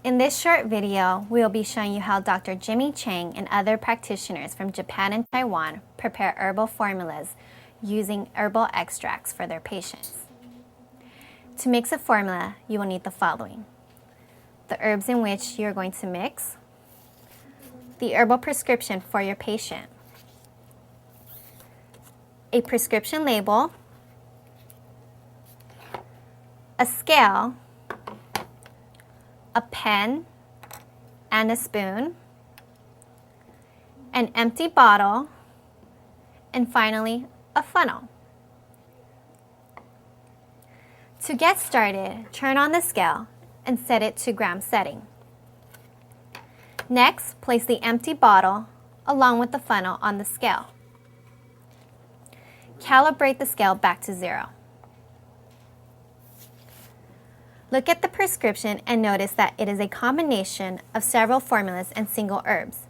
In this short video, we will be showing you how Dr. Jimmy Chang and other practitioners from Japan and Taiwan prepare herbal formulas using herbal extracts for their patients. To mix a formula, you will need the following: the herbs in which you are going to mix, the herbal prescription for your patient, a prescription label, a scale, a pen and a spoon, an empty bottle, and finally, a funnel. To get started, turn on the scale and set it to gram setting. Next, place the empty bottle along with the funnel on the scale. Calibrate the scale back to 0. Look at the prescription and notice that it is a combination of several formulas and single herbs.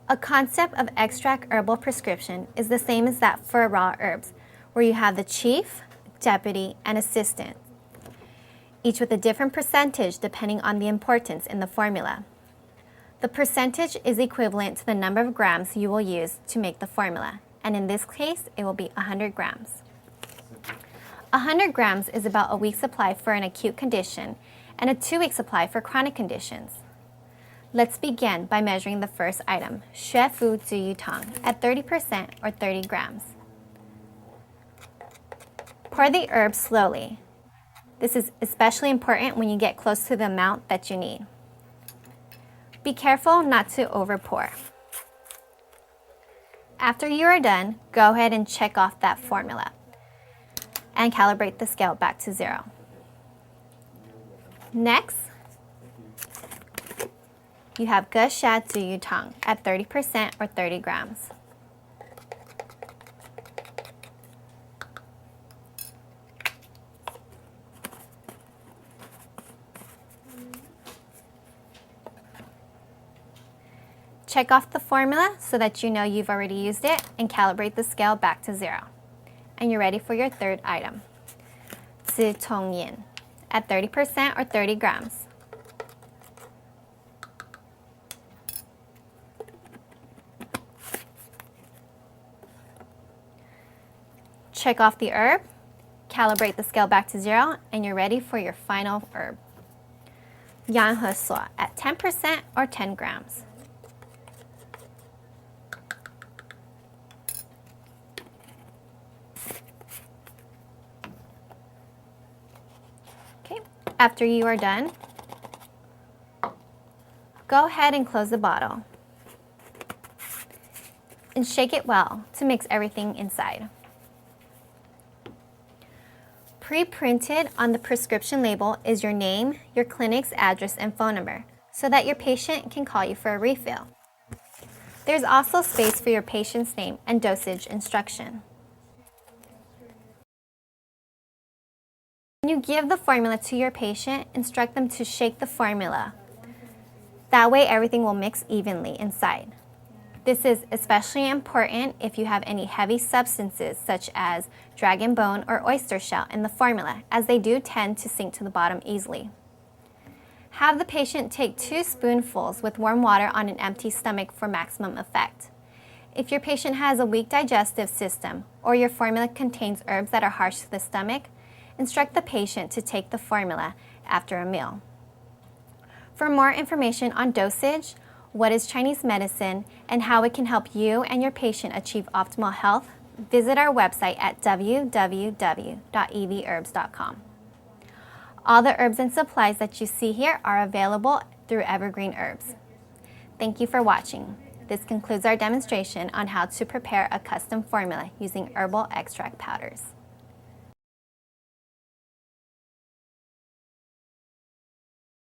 A concept of extract herbal prescription is the same as that for raw herbs, where you have the chief, deputy, and assistant, each with a different percentage depending on the importance in the formula. The percentage is equivalent to the number of grams you will use to make the formula, and in this case, it will be 100 grams. 100 grams is about a week's supply for an acute condition and a 2-week supply for chronic conditions. Let's begin by measuring the first item, xuefu zhiyu tang, at 30% or 30 grams. Pour the herbs slowly. This is especially important when you get close to the amount that you need. Be careful not to overpour. After you are done, go ahead and check off that formula and calibrate the scale back to 0. Next, you have ge xia zhiyu tang at 30% or 30 grams. Check off the formula so that you know you've already used it and calibrate the scale back to 0. And you're ready for your third item, zi tong yin, at 30% or 30 grams. Check off the herb, calibrate the scale back to 0, and you're ready for your final herb, yan he suo, at 10% or 10 grams. After you are done, go ahead and close the bottle and shake it well to mix everything inside. Pre-printed on the prescription label is your name, your clinic's address, and phone number so that your patient can call you for a refill. There's also space for your patient's name and dosage instruction. When you give the formula to your patient, instruct them to shake the formula. That way everything will mix evenly inside. This is especially important if you have any heavy substances such as dragon bone or oyster shell in the formula, as they do tend to sink to the bottom easily. Have the patient take 2 spoonfuls with warm water on an empty stomach for maximum effect. If your patient has a weak digestive system or your formula contains herbs that are harsh to the stomach, instruct the patient to take the formula after a meal. For more information on dosage, what is Chinese medicine, and how it can help you and your patient achieve optimal health, visit our website at www.evherbs.com. All the herbs and supplies that you see here are available through Evergreen Herbs. Thank you for watching. This concludes our demonstration on how to prepare a custom formula using herbal extract powders.